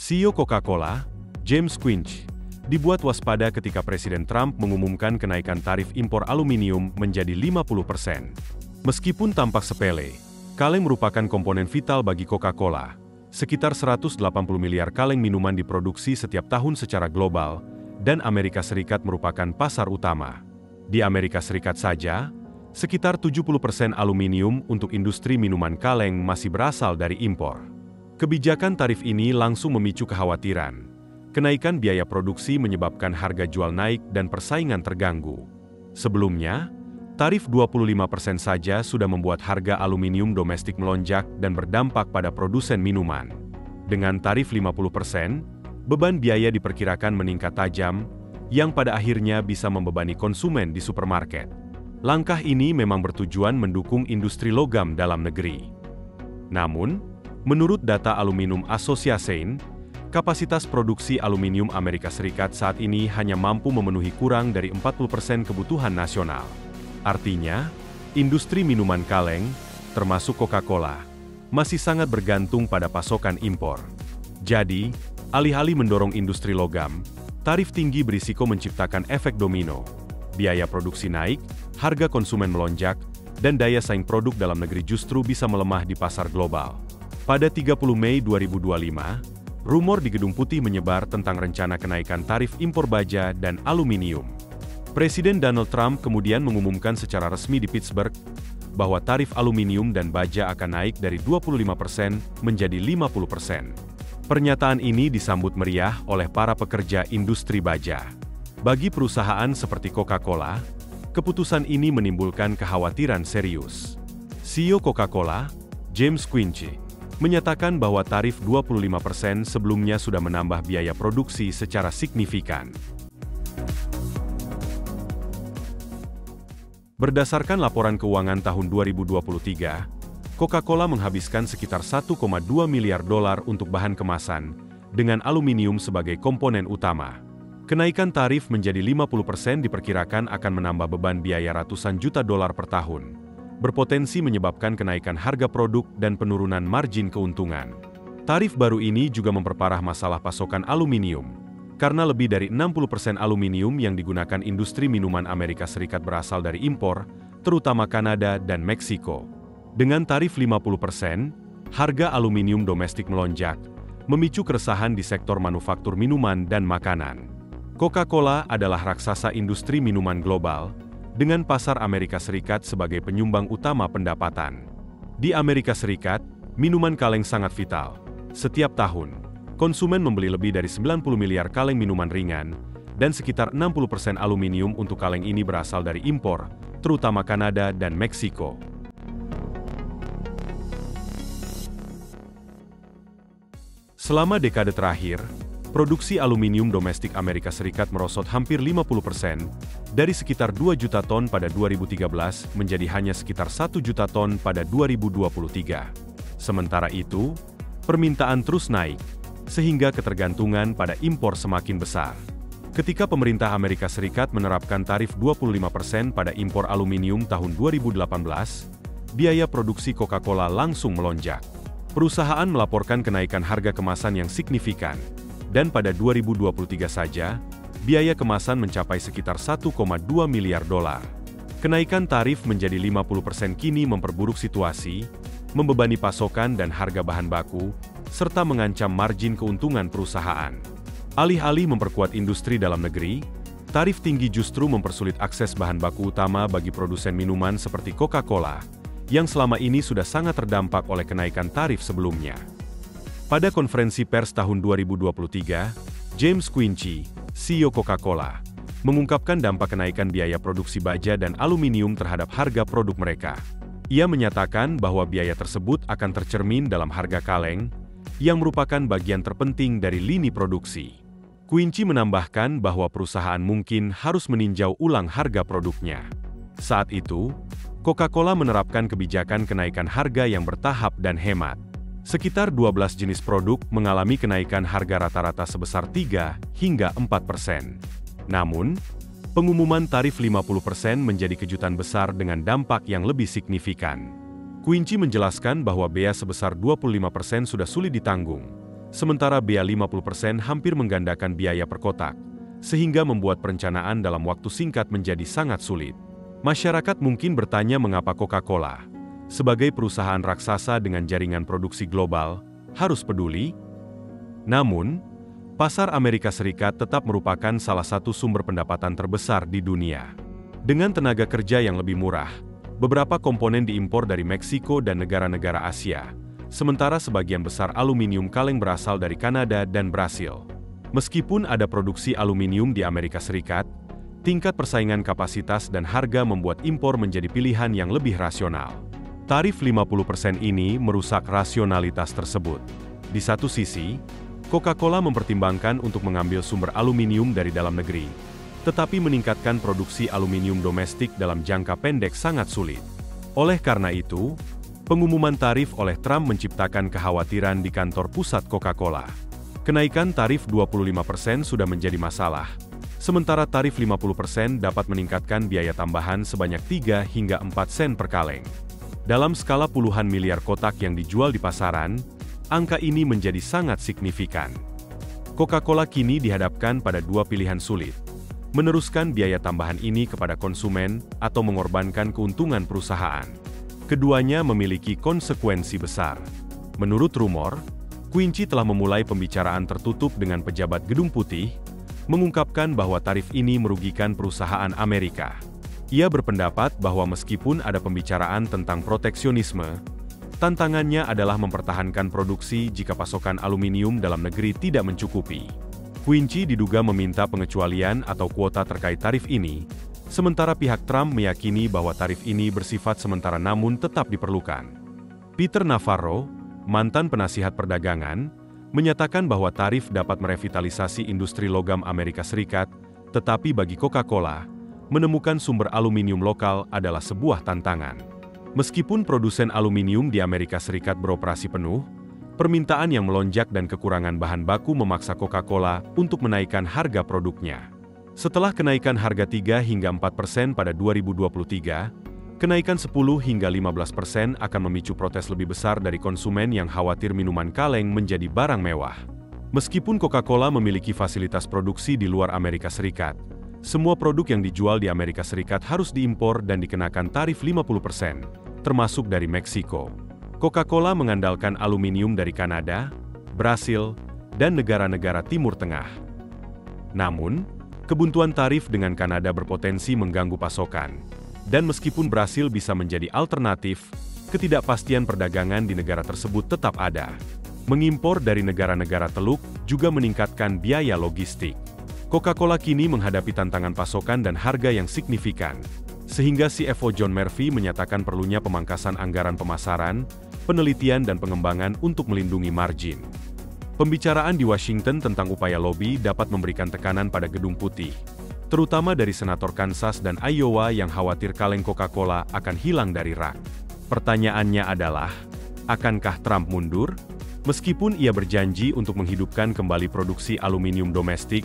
CEO Coca-Cola, James Quincy, dibuat waspada ketika Presiden Trump mengumumkan kenaikan tarif impor aluminium menjadi 50%. Meskipun tampak sepele, kaleng merupakan komponen vital bagi Coca-Cola. Sekitar 180 miliar kaleng minuman diproduksi setiap tahun secara global, dan Amerika Serikat merupakan pasar utama. Di Amerika Serikat saja, sekitar 70% aluminium untuk industri minuman kaleng masih berasal dari impor. Kebijakan tarif ini langsung memicu kekhawatiran. Kenaikan biaya produksi menyebabkan harga jual naik dan persaingan terganggu. Sebelumnya, tarif 25% saja sudah membuat harga aluminium domestik melonjak dan berdampak pada produsen minuman. Dengan tarif 50%, beban biaya diperkirakan meningkat tajam, yang pada akhirnya bisa membebani konsumen di supermarket. Langkah ini memang bertujuan mendukung industri logam dalam negeri. Namun, menurut data Aluminium Association, kapasitas produksi aluminium Amerika Serikat saat ini hanya mampu memenuhi kurang dari 40% kebutuhan nasional. Artinya, industri minuman kaleng, termasuk Coca-Cola, masih sangat bergantung pada pasokan impor. Jadi, alih-alih mendorong industri logam, tarif tinggi berisiko menciptakan efek domino. Biaya produksi naik, harga konsumen melonjak, dan daya saing produk dalam negeri justru bisa melemah di pasar global. Pada 30 Mei 2025, rumor di Gedung Putih menyebar tentang rencana kenaikan tarif impor baja dan aluminium. Presiden Donald Trump kemudian mengumumkan secara resmi di Pittsburgh bahwa tarif aluminium dan baja akan naik dari 25% menjadi 50%. Pernyataan ini disambut meriah oleh para pekerja industri baja. Bagi perusahaan seperti Coca-Cola, keputusan ini menimbulkan kekhawatiran serius. CEO Coca-Cola, James Quincy, menyatakan bahwa tarif 25% sebelumnya sudah menambah biaya produksi secara signifikan. Berdasarkan laporan keuangan tahun 2023, Coca-Cola menghabiskan sekitar 1,2 miliar dolar untuk bahan kemasan, dengan aluminium sebagai komponen utama. Kenaikan tarif menjadi 50% diperkirakan akan menambah beban biaya ratusan juta dolar per tahun, berpotensi menyebabkan kenaikan harga produk dan penurunan margin keuntungan. Tarif baru ini juga memperparah masalah pasokan aluminium, karena lebih dari 60% aluminium yang digunakan industri minuman Amerika Serikat berasal dari impor, terutama Kanada dan Meksiko. Dengan tarif 50%, harga aluminium domestik melonjak, memicu keresahan di sektor manufaktur minuman dan makanan. Coca-Cola adalah raksasa industri minuman global, dengan pasar Amerika Serikat sebagai penyumbang utama pendapatan. Di Amerika Serikat, minuman kaleng sangat vital. Setiap tahun, konsumen membeli lebih dari 90 miliar kaleng minuman ringan, dan sekitar 60% aluminium untuk kaleng ini berasal dari impor, terutama Kanada dan Meksiko. Selama dekade terakhir, produksi aluminium domestik Amerika Serikat merosot hampir 50%, dari sekitar 2 juta ton pada 2013 menjadi hanya sekitar 1 juta ton pada 2023. Sementara itu, permintaan terus naik, sehingga ketergantungan pada impor semakin besar. Ketika pemerintah Amerika Serikat menerapkan tarif 25% pada impor aluminium tahun 2018, biaya produksi Coca-Cola langsung melonjak. Perusahaan melaporkan kenaikan harga kemasan yang signifikan, dan pada 2023 saja, biaya kemasan mencapai sekitar 1,2 miliar dolar. Kenaikan tarif menjadi 50% kini memperburuk situasi, membebani pasokan dan harga bahan baku, serta mengancam margin keuntungan perusahaan. Alih-alih memperkuat industri dalam negeri, tarif tinggi justru mempersulit akses bahan baku utama bagi produsen minuman seperti Coca-Cola, yang selama ini sudah sangat terdampak oleh kenaikan tarif sebelumnya. Pada konferensi pers tahun 2023, James Quincy, CEO Coca-Cola, mengungkapkan dampak kenaikan biaya produksi baja dan aluminium terhadap harga produk mereka. Ia menyatakan bahwa biaya tersebut akan tercermin dalam harga kaleng, yang merupakan bagian terpenting dari lini produksi. Quincy menambahkan bahwa perusahaan mungkin harus meninjau ulang harga produknya. Saat itu, Coca-Cola menerapkan kebijakan kenaikan harga yang bertahap dan hemat. Sekitar 12 jenis produk mengalami kenaikan harga rata-rata sebesar 3 hingga 4%. Namun, pengumuman tarif 50% menjadi kejutan besar dengan dampak yang lebih signifikan. Quincy menjelaskan bahwa bea sebesar 25% sudah sulit ditanggung, sementara bea 50% hampir menggandakan biaya per kotak, sehingga membuat perencanaan dalam waktu singkat menjadi sangat sulit. Masyarakat mungkin bertanya mengapa Coca-Cola, sebagai perusahaan raksasa dengan jaringan produksi global, harus peduli? Namun, pasar Amerika Serikat tetap merupakan salah satu sumber pendapatan terbesar di dunia. Dengan tenaga kerja yang lebih murah, beberapa komponen diimpor dari Meksiko dan negara-negara Asia, sementara sebagian besar aluminium kaleng berasal dari Kanada dan Brasil. Meskipun ada produksi aluminium di Amerika Serikat, tingkat persaingan kapasitas dan harga membuat impor menjadi pilihan yang lebih rasional. Tarif 50% ini merusak rasionalitas tersebut. Di satu sisi, Coca-Cola mempertimbangkan untuk mengambil sumber aluminium dari dalam negeri, tetapi meningkatkan produksi aluminium domestik dalam jangka pendek sangat sulit. Oleh karena itu, pengumuman tarif oleh Trump menciptakan kekhawatiran di kantor pusat Coca-Cola. Kenaikan tarif 25% sudah menjadi masalah, sementara tarif 50% dapat meningkatkan biaya tambahan sebanyak 3 hingga 4 sen per kaleng. Dalam skala puluhan miliar kotak yang dijual di pasaran, angka ini menjadi sangat signifikan. Coca-Cola kini dihadapkan pada dua pilihan sulit: meneruskan biaya tambahan ini kepada konsumen atau mengorbankan keuntungan perusahaan. Keduanya memiliki konsekuensi besar. Menurut rumor, Quincy telah memulai pembicaraan tertutup dengan pejabat Gedung Putih, mengungkapkan bahwa tarif ini merugikan perusahaan Amerika. Ia berpendapat bahwa meskipun ada pembicaraan tentang proteksionisme, tantangannya adalah mempertahankan produksi jika pasokan aluminium dalam negeri tidak mencukupi. Quincy diduga meminta pengecualian atau kuota terkait tarif ini, sementara pihak Trump meyakini bahwa tarif ini bersifat sementara namun tetap diperlukan. Peter Navarro, mantan penasihat perdagangan, menyatakan bahwa tarif dapat merevitalisasi industri logam Amerika Serikat, tetapi bagi Coca-Cola, menemukan sumber aluminium lokal adalah sebuah tantangan. Meskipun produsen aluminium di Amerika Serikat beroperasi penuh, permintaan yang melonjak dan kekurangan bahan baku memaksa Coca-Cola untuk menaikkan harga produknya. Setelah kenaikan harga 3 hingga 4% pada 2023, kenaikan 10 hingga 15% akan memicu protes lebih besar dari konsumen yang khawatir minuman kaleng menjadi barang mewah. Meskipun Coca-Cola memiliki fasilitas produksi di luar Amerika Serikat, semua produk yang dijual di Amerika Serikat harus diimpor dan dikenakan tarif 50%, termasuk dari Meksiko. Coca-Cola mengandalkan aluminium dari Kanada, Brasil, dan negara-negara Timur Tengah. Namun, kebuntuan tarif dengan Kanada berpotensi mengganggu pasokan. Dan meskipun Brasil bisa menjadi alternatif, ketidakpastian perdagangan di negara tersebut tetap ada. Mengimpor dari negara-negara Teluk juga meningkatkan biaya logistik. Coca-Cola kini menghadapi tantangan pasokan dan harga yang signifikan, sehingga CFO John Murphy menyatakan perlunya pemangkasan anggaran pemasaran, penelitian dan pengembangan untuk melindungi margin. Pembicaraan di Washington tentang upaya lobi dapat memberikan tekanan pada Gedung Putih, terutama dari senator Kansas dan Iowa yang khawatir kaleng Coca-Cola akan hilang dari rak. Pertanyaannya adalah, akankah Trump mundur? Meskipun ia berjanji untuk menghidupkan kembali produksi aluminium domestik,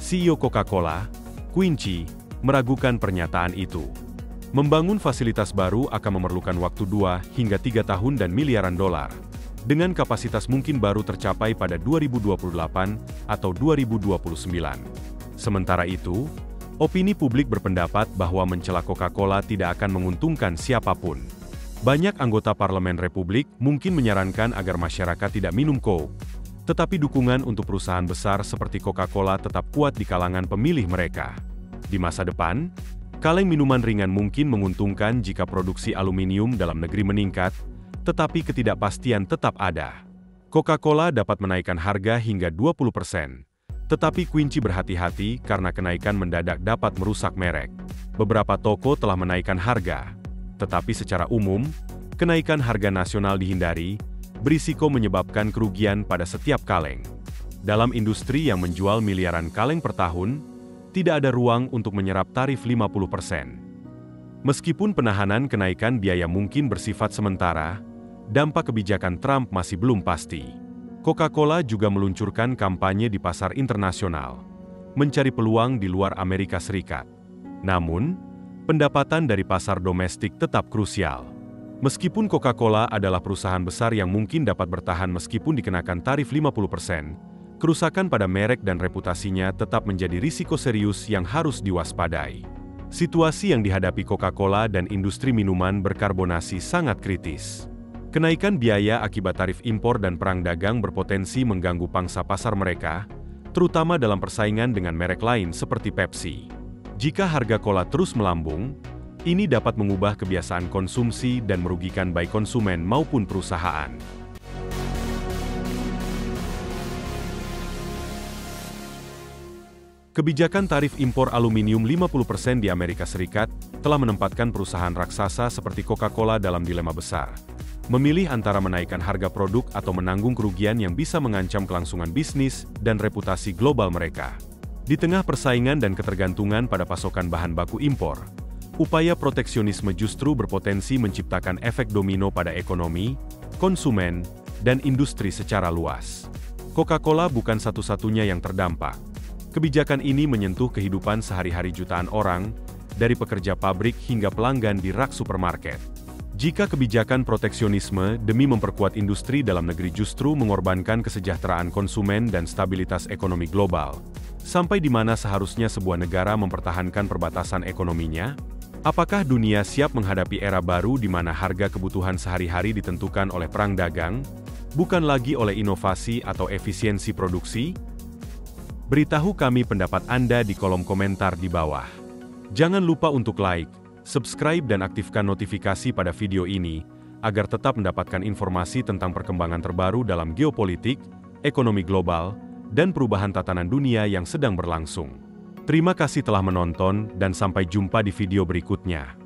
CEO Coca-Cola, Quincy, meragukan pernyataan itu. Membangun fasilitas baru akan memerlukan waktu 2 hingga 3 tahun dan miliaran dolar, dengan kapasitas mungkin baru tercapai pada 2028 atau 2029. Sementara itu, opini publik berpendapat bahwa mencela Coca-Cola tidak akan menguntungkan siapapun. Banyak anggota Parlemen Republik mungkin menyarankan agar masyarakat tidak minum Coke, tetapi dukungan untuk perusahaan besar seperti Coca-Cola tetap kuat di kalangan pemilih mereka. Di masa depan, kaleng minuman ringan mungkin menguntungkan jika produksi aluminium dalam negeri meningkat, tetapi ketidakpastian tetap ada. Coca-Cola dapat menaikkan harga hingga 20%, tetapi Quincy berhati-hati karena kenaikan mendadak dapat merusak merek. Beberapa toko telah menaikkan harga, tetapi secara umum, kenaikan harga nasional dihindari, berisiko menyebabkan kerugian pada setiap kaleng. Dalam industri yang menjual miliaran kaleng per tahun, tidak ada ruang untuk menyerap tarif 50%. Meskipun penahanan kenaikan biaya mungkin bersifat sementara, dampak kebijakan Trump masih belum pasti. Coca-Cola juga meluncurkan kampanye di pasar internasional, mencari peluang di luar Amerika Serikat. Namun, pendapatan dari pasar domestik tetap krusial. Meskipun Coca-Cola adalah perusahaan besar yang mungkin dapat bertahan meskipun dikenakan tarif 50%, kerusakan pada merek dan reputasinya tetap menjadi risiko serius yang harus diwaspadai. Situasi yang dihadapi Coca-Cola dan industri minuman berkarbonasi sangat kritis. Kenaikan biaya akibat tarif impor dan perang dagang berpotensi mengganggu pangsa pasar mereka, terutama dalam persaingan dengan merek lain seperti Pepsi. Jika harga cola terus melambung, ini dapat mengubah kebiasaan konsumsi dan merugikan baik konsumen maupun perusahaan. Kebijakan tarif impor aluminium 50% di Amerika Serikat telah menempatkan perusahaan raksasa seperti Coca-Cola dalam dilema besar. Memilih antara menaikkan harga produk atau menanggung kerugian yang bisa mengancam kelangsungan bisnis dan reputasi global mereka. Di tengah persaingan dan ketergantungan pada pasokan bahan baku impor, upaya proteksionisme justru berpotensi menciptakan efek domino pada ekonomi, konsumen, dan industri secara luas. Coca-Cola bukan satu-satunya yang terdampak. Kebijakan ini menyentuh kehidupan sehari-hari jutaan orang, dari pekerja pabrik hingga pelanggan di rak supermarket. Jika kebijakan proteksionisme demi memperkuat industri dalam negeri justru mengorbankan kesejahteraan konsumen dan stabilitas ekonomi global, sampai di mana seharusnya sebuah negara mempertahankan perbatasan ekonominya? Apakah dunia siap menghadapi era baru di mana harga kebutuhan sehari-hari ditentukan oleh perang dagang, bukan lagi oleh inovasi atau efisiensi produksi? Beritahu kami pendapat Anda di kolom komentar di bawah. Jangan lupa untuk like, subscribe dan aktifkan notifikasi pada video ini, agar tetap mendapatkan informasi tentang perkembangan terbaru dalam geopolitik, ekonomi global, dan perubahan tatanan dunia yang sedang berlangsung. Terima kasih telah menonton dan sampai jumpa di video berikutnya.